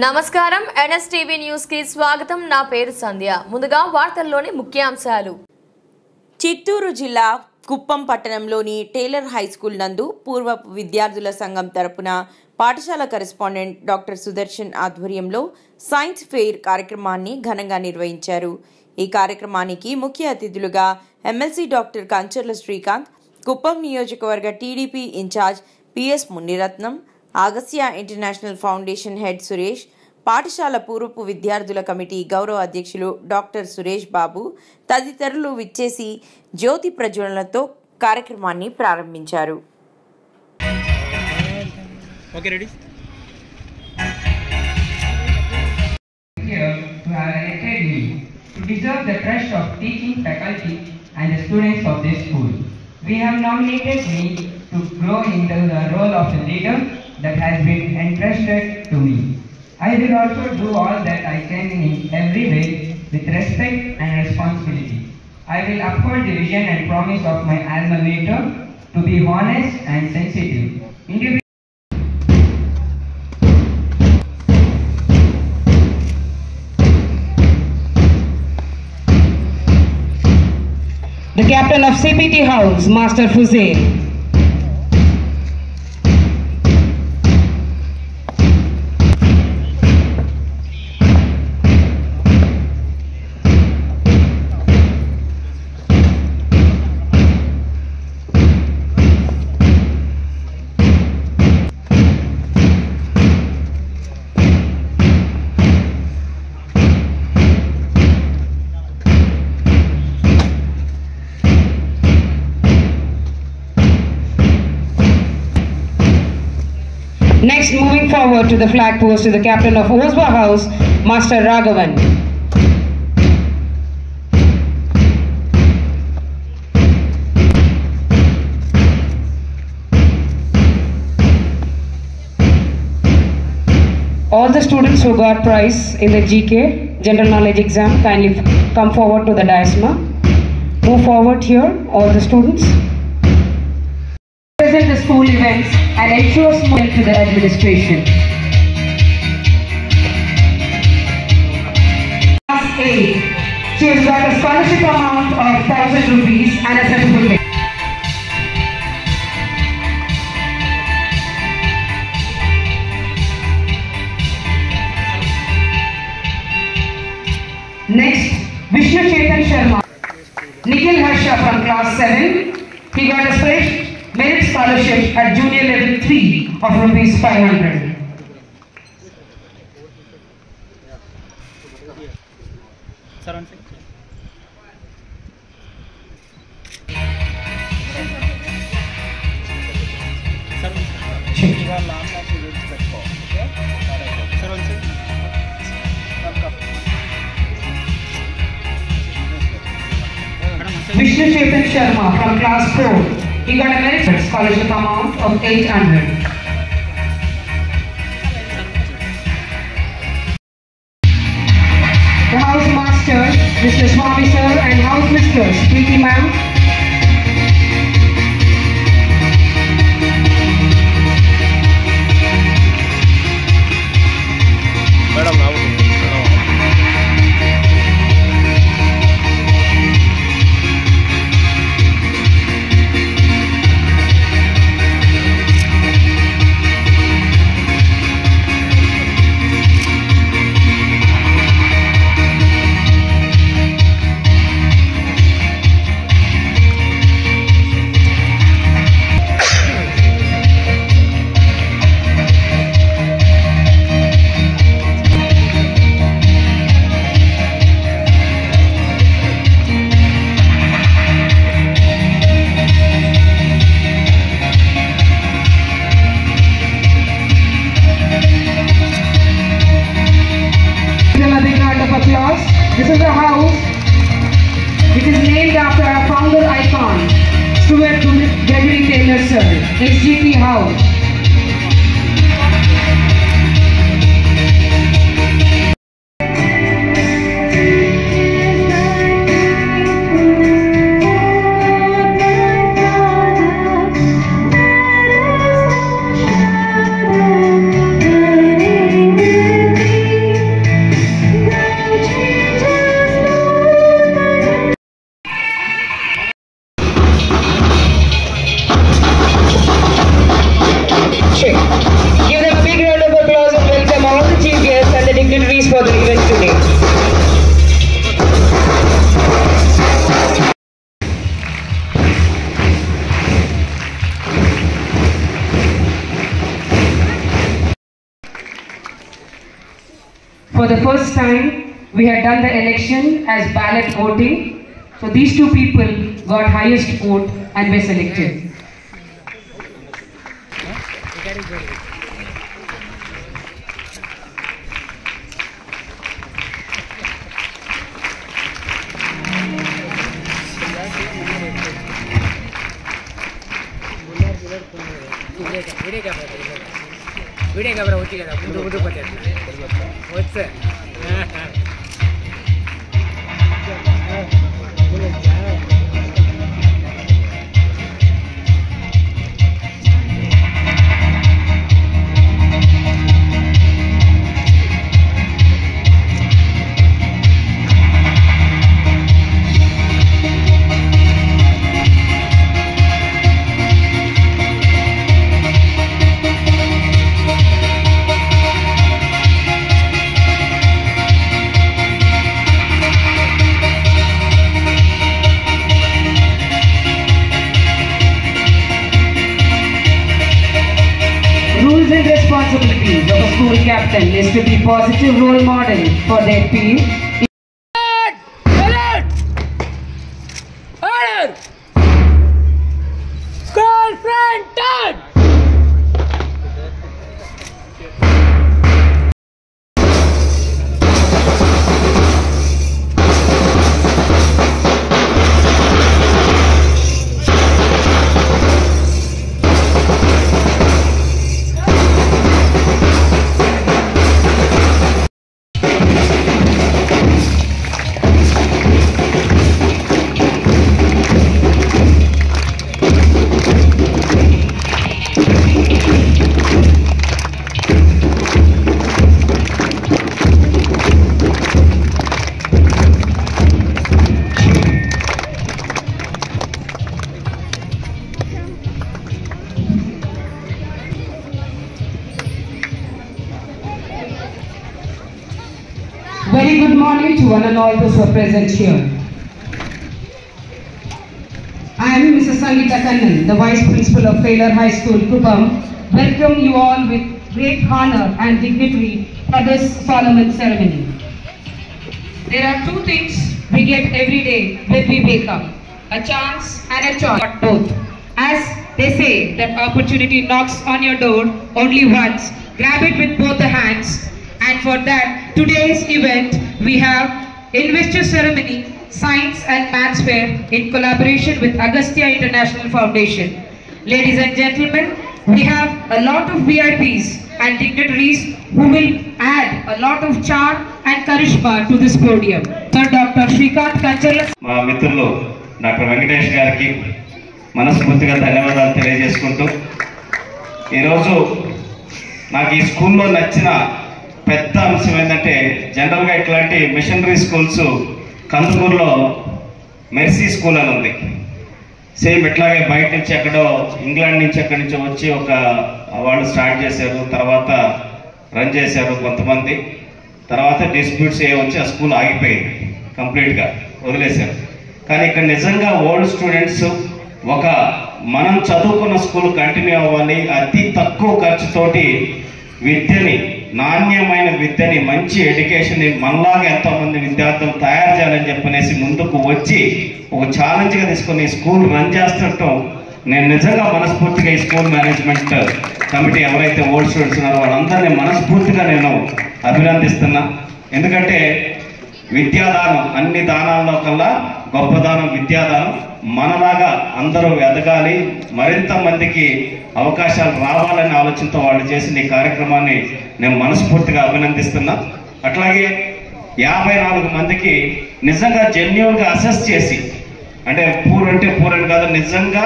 నమస్కారం NSTV news కి స్వాగతం. నా పేరు సంధ్య. ముందుగా వార్తల్లోని ముఖ్యాంశాలు. చిత్తూరు జిల్లా కుప్పం పట్టణంలోని టేలర్ హై స్కూల్ నందు పూర్వ విద్యార్థుల సంఘం తరపున పాఠశాల కరెస్పాండెంట్ డాక్టర్ సుదర్శన్ ఆధ్వర్యంలో సైన్స్ ఫెయిర్ కార్యక్రమాన్ని ఘనంగా నిర్వహించారు. ఈ కార్యక్రమానికి ముఖ్య అతిథులుగా ఎమ్మెల్సీ డాక్టర్ కంచర్ల శ్రీకాంత్, కుప్పం నియోజకవర్గ TDP incharge PS Muniratnam, Agasya international foundation head Suresh, పాఠశాల పూర్వపు విద్యార్థుల కమిటీ గౌరవ అధ్యక్షులు డాక్టర్ సురేష్ బాబు తదితరులు విచ్చేసి జ్యోతి ప్రజ్వలనతో కార్యక్రమాన్ని ప్రారంభించారు. To deserve the trust of teaching faculty and the students of this school, we have nominated me to grow into the role of a leader that has been entrusted to me. I will also do all that I can in every way with respect and responsibility. I will uphold the vision and promise of my alma mater to be honest and sensitive. The captain of CPT House, Master Fuzail. Next, moving forward to the flag post to the captain of Oswa House, Master Raghavan. All the students who got prize in the GK General Knowledge exam kindly come forward to the dais. Move forward here, all the students. Present the school events and ensure smooth to the administration. Class 8. She has got a scholarship amount of 1,000 rupees and a certificate. Next, Vishnu Chetan Sharma, Nikhil Harsha from class 7. He got a fresh merit scholarship at junior level 3 of rupees 500. Vishnu Chetan Sharma from class 4. He got a merit scholarship amount of 800. The house masters, Mr. Swami sir and house mistress, Preeti ma'am. This is a house which is named after our founder icon, Stuart Gregory Taylor sir, SGP House. For the first time, we had done the election as ballot voting. So these two people got highest vote and were selected. Video camera వచ్చి కదా ముందు పోతే వచ్చే Responsibilities of a school captain is to be positive role model for their team. Girlfriend done! Very good morning to one and all those who are present here. I am Mrs. Sangeeta Kannan, the Vice Principal of Taylor High School, Kuppam. Welcome you all with great honor and dignity for this solemn ceremony. There are two things we get every day when we wake up, a chance and a choice, but both. As they say that opportunity knocks on your door only once, grab it with both the hands. And for that, today's event, we have Investor Ceremony, Science and Maths Fair in collaboration with Agastya International Foundation. Ladies and gentlemen, we have a lot of VIPs and dignitaries who will add a lot of charm and charisma to this podium. Sir Dr. Shrikant Kanchala. మా మిత్రులు doctor Venkatesh గారికి మనస్ఫూర్తిగా ధన్యవాదాలు తెలియజేసుకుంటూ ఈరోజు నాకు ఈ స్కూల్లో నచ్చిన పెద్ద అంశం ఏంటంటే జనరల్గా ఇట్లాంటి మిషనరీ స్కూల్స్ కందుకూరులో మెర్సీ స్కూల్ అని ఉంది. సేమ్ ఇట్లాగే బయట నుంచి ఎక్కడో ఇంగ్లాండ్ నుంచి ఎక్కడి నుంచో వచ్చి ఒక వాళ్ళు స్టార్ట్ చేశారు, తర్వాత రన్ చేశారు కొంతమంది, తర్వాత డిస్ప్యూట్స్ వచ్చి ఆ స్కూల్ ఆగిపోయింది, కంప్లీట్గా వదిలేశారు. కానీ ఇక్కడ నిజంగా ఓల్డ్ స్టూడెంట్స్ ఒక మనం చదువుకున్న స్కూల్ కంటిన్యూ అవ్వాలి, అతి తక్కువ ఖర్చుతోటి విద్యని, నాణ్యమైన విద్యని, మంచి ఎడ్యుకేషన్ని మనలాగా ఎంతోమంది విద్యార్థులు తయారు చేయాలని చెప్పనేసి ముందుకు వచ్చి ఒక ఛాలెంజ్గా తీసుకొని స్కూల్ రన్ చేస్తుంటాం. నేను నిజంగా మనస్ఫూర్తిగా ఈ స్కూల్ మేనేజ్మెంట్ కమిటీ ఎవరైతే ఓల్డ్ స్టూడెంట్స్ ఉన్నారో వాళ్ళందరినీ మనస్ఫూర్తిగా నేను అభినందిస్తున్నా. ఎందుకంటే విద్యాదానం అన్ని దానాల్లో కల్లా గొప్ప దానం విద్యాదానం. మనలాగా అందరూ ఎదగాలి, మరింత మందికి అవకాశాలు రావాలనే ఆలోచనతో వాళ్ళు చేసిన ఈ కార్యక్రమాన్ని నేను మనస్ఫూర్తిగా అభినందిస్తున్నా. అట్లాగే 54 మందికి నిజంగా జెన్యూన్గా అసెస్ చేసి, అంటే పూర్ అంటే పూర్ అని కాదు, నిజంగా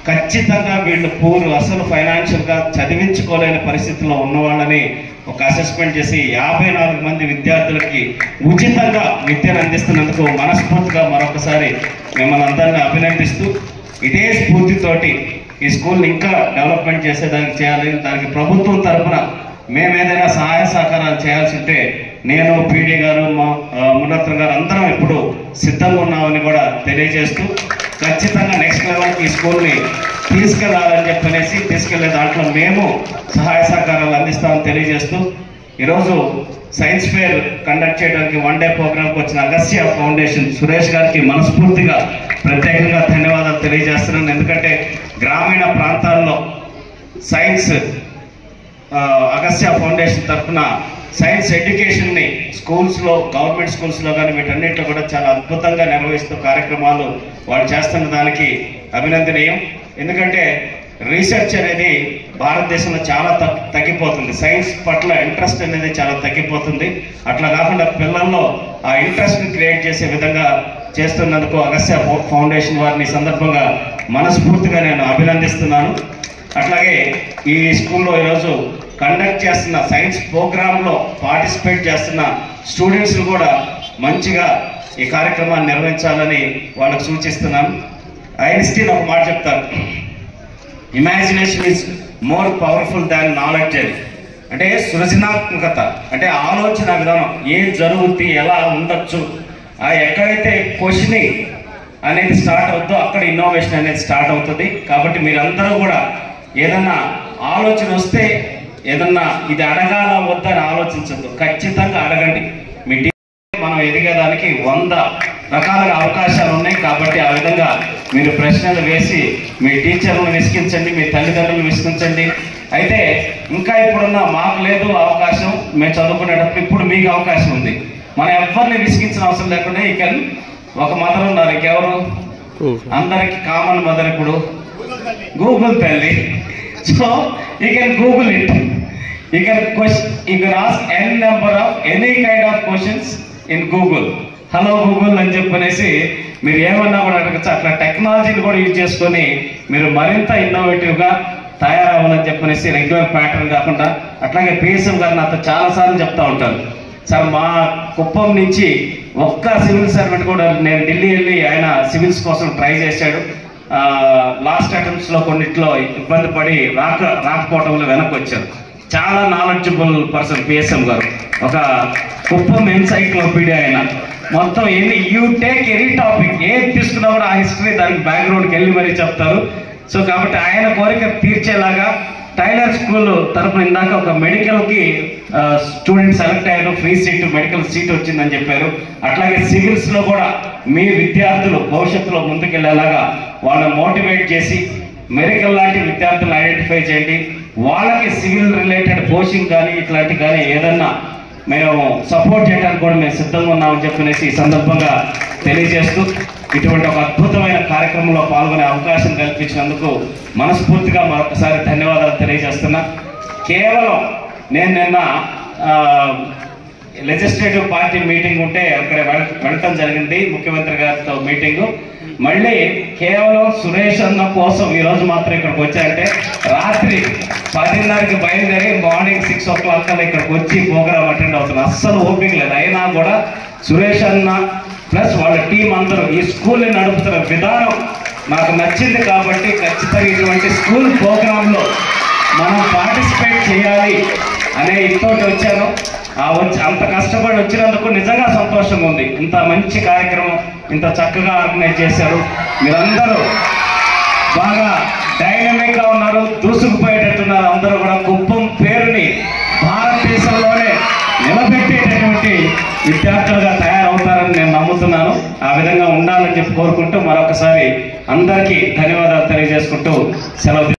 ఖచ్చితంగా వీళ్ళు పూర్ అసలు ఫైనాన్షియల్గా చదివించుకోలేని పరిస్థితుల్లో ఉన్న వాళ్ళని ఒక అసెస్మెంట్ చేసి 54 మంది విద్యార్థులకి ఉచితంగా విద్యను అందిస్తున్నందుకు మనస్ఫూర్తిగా మరొకసారి మిమ్మల్ని అందరినీ అభినందిస్తూ, ఇదే స్ఫూర్తితోటి ఈ స్కూల్ని ఇంకా డెవలప్మెంట్ చేసేదానికి చేయాలి. దానికి ప్రభుత్వం తరఫున మేము ఏదైనా సహాయ సహకారాలు చేయాల్సి ఉంటే నేను, పీడీ గారు, మునత్రం గారు అందరం ఇప్పుడు సిద్ధంగా ఉన్నామని కూడా తెలియజేస్తూ, ఖచ్చితంగా నెక్స్ట్ లెవెల్కి ఈ స్కూల్ని తీసుకెళ్లాలని చెప్పనేసి తీసుకెళ్లే దాంట్లో మేము సహాయ సహకారాలు అందిస్తామని తెలియజేస్తూ, ఈరోజు సైన్స్ ఫేర్ కండక్ట్ చేయడానికి 1 డే ప్రోగ్రామ్కి వచ్చిన అగస్త్య ఫౌండేషన్ సురేష్ గారికి మనస్ఫూర్తిగా ప్రత్యేకంగా ధన్యవాదాలు తెలియజేస్తున్నాను. ఎందుకంటే గ్రామీణ ప్రాంతాల్లో సైన్స్ అగస్త్య ఫౌండేషన్ తరఫున సైన్స్ ఎడ్యుకేషన్ని స్కూల్స్లో, గవర్నమెంట్ స్కూల్స్లో కానీ వీటన్నిటిలో కూడా చాలా అద్భుతంగా నిర్వహిస్తూ కార్యక్రమాలు వాళ్ళు చేస్తున్న దానికి అభినందనీయం. ఎందుకంటే రీసెర్చ్ అనేది భారతదేశంలో చాలా తగ్గిపోతుంది. సైన్స్ పట్ల ఇంట్రెస్ట్ అనేది చాలా తగ్గిపోతుంది. అట్లా కాకుండా పిల్లల్లో ఆ ఇంట్రెస్ట్ని క్రియేట్ చేసే విధంగా చేస్తున్నందుకు అగస్త్య ఫౌండేషన్ వారిని సందర్భంగా మనస్ఫూర్తిగా నేను అభినందిస్తున్నాను. అట్లాగే ఈ స్కూల్లో ఈరోజు కండక్ట్ చేస్తున్న సైన్స్ ప్రోగ్రాంలో పార్టిసిపేట్ చేస్తున్న స్టూడెంట్స్ని కూడా మంచిగా ఈ కార్యక్రమాన్ని నిర్వహించాలని వాళ్ళకు సూచిస్తున్నాను. ఐన్స్టీన్ ఒక మాట చెప్తారు, imagination is more powerful than knowledge అని. అంటే సృజనాత్మకత అంటే ఆలోచన విధానం, ఏం జరుగుతుంది, ఎలా ఉండొచ్చు, ఎక్కడైతే క్వశ్చనింగ్ అనేది స్టార్ట్ అవుతుందో అక్కడ ఇన్నోవేషన్ అనేది స్టార్ట్ అవుతుంది. కాబట్టి మీరందరూ కూడా ఏదన్నా ఆలోచన వస్తే ఏదన్నా ఇది అడగాల వద్దని ఆలోచించద్దు, ఖచ్చితంగా అడగండి. మీ మనం ఎదిగేదానికి 100 రకాలుగా అవకాశాలు ఉన్నాయి. కాబట్టి ఆ విధంగా మీరు ప్రశ్నలు వేసి మీ టీచర్లను విసిగించండి, మీ తల్లిదండ్రులను విసిగించండి. అయితే ఇంకా ఇప్పుడున్న మాకు లేదు అవకాశం, మేము చదువుకునేటప్పుడు, ఇప్పుడు మీకు అవకాశం ఉంది. మనం ఎవరిని విసిగించిన అవసరం లేకుండా ఒక మదర్ ఉన్నారు, ఇంకెవరు, అందరికి కామన్ మదర్ ఇప్పుడు గూగుల్ తల్లి. So you can Google it, you can ask an number of any kind of questions in Google. Hello Google అని చెప్పనేసి మీరు ఏమన్నా కూడా అడగచ్చు. అట్లా టెక్నాలజీని కూడా యూజ్ చేసుకొని మీరు మరింత ఇన్నోవేటివ్గా తయారవ్వాలని చెప్పనేసి రెగ్యులర్ ప్యాటర్న్ కాకుండా. అట్లాగే పిఎస్ఎం గారు నాతో చాలాసార్లు చెప్తా ఉంటారు, సార్ మా కుప్పం నుంచి ఒక్క సివిల్ సర్వెంట్ కూడా, నేను ఢిల్లీ వెళ్ళి ఆయన సివిల్స్ కోసం ట్రై చేశాడు. లాస్ట్ అటెంప్ట్స్లో కొన్నిట్లో ఇబ్బంది పడి రాకపోవడంలో వెనక్కి వచ్చారు. చాలా నాలెడ్జబుల్ పర్సన్ పిఎస్ఎం గారు, ఒక కుప్పం ఎన్సైక్లోపీడియా ఆయన. మొత్తం యూ టేక్ ఎనీ టాపిక్ ఏది తీసుకున్నా కూడా ఆ హిస్టరీ దానికి బ్యాక్గ్రౌండ్కి వెళ్ళి మరీ చెప్తారు. సో కాబట్టి ఆయన కోరిక తీర్చేలాగా టైలర్ స్కూల్ తరఫున ఇందాక ఒక మెడికల్కి స్టూడెంట్ సెలెక్ట్ అయ్యారు, ఫ్రీ సీట్ మెడికల్ సీట్ వచ్చిందని చెప్పారు. అట్లాగే సివిల్స్లో కూడా మీ విద్యార్థులు భవిష్యత్తులో ముందుకెళ్లేలాగా వాళ్ళని మోటివేట్ చేసి మెడికల్ లాంటి విద్యార్థులను ఐడెంటిఫై చేయండి. వాళ్ళకి సివిల్ రిలేటెడ్ కోచింగ్ కానీ ఇట్లాంటి కానీ ఏదన్నా మేము సపోర్ట్ చేయడానికి కూడా మేము సిద్ధంగా ఉన్నామని చెప్పనేసి ఈ సందర్భంగా తెలియజేస్తూ ఇటువంటి ఒక అద్భుతమైన కార్యక్రమంలో పాల్గొనే అవకాశం కల్పించినందుకు మనస్ఫూర్తిగా మరొకసారి ధన్యవాదాలు తెలియజేస్తున్నా. కేవలం నేను నిన్న లెజిస్లేటివ్ పార్టీ మీటింగ్ ఉంటే అక్కడ వెళ్ళటం జరిగింది, ముఖ్యమంత్రి గారితో మీటింగు. మళ్ళీ కేవలం సురేష్ అన్న కోసం ఈరోజు మాత్రం ఇక్కడికి వచ్చారంటే రాత్రి 10:30కి బయలుదేరి మార్నింగ్ 6 o'clock కల్లా ఇక్కడికి వచ్చి ప్రోగ్రామ్ అటెండ్ అవుతున్నారు. అస్సలు ఓపిక లేదు. అయినా కూడా సురేష్ అన్న ప్లస్ వాళ్ళ టీం అందరూ ఈ స్కూల్ని నడుపుతున్న విధానం నాకు నచ్చింది. కాబట్టి ఖచ్చితంగా ఇటువంటి స్కూల్ ప్రోగ్రాంలో మనం పార్టిసిపేట్ చేయాలి అనే ఇతోటి వచ్చాను. అంత కష్టపడి వచ్చినందుకు నిజంగా సంతోషంగా ఉంది. ఇంత మంచి కార్యక్రమం ఇంత చక్కగా ఆర్గనైజ్ చేశారు. మీరందరూ బాగా డైనమిక్గా ఉన్నారు, దూసుకుపోయేటట్టున్నారు. అందరూ కూడా కుప్పం పేరుని భారతదేశంలోనే నిలబెట్టేటటువంటి విద్యార్థులుగా తయారవుతారని నేను నమ్ముతున్నాను. ఆ విధంగా ఉండాలని చెప్పి కోరుకుంటూ మరొకసారి అందరికీ ధన్యవాదాలు తెలియజేసుకుంటూ సెలవు.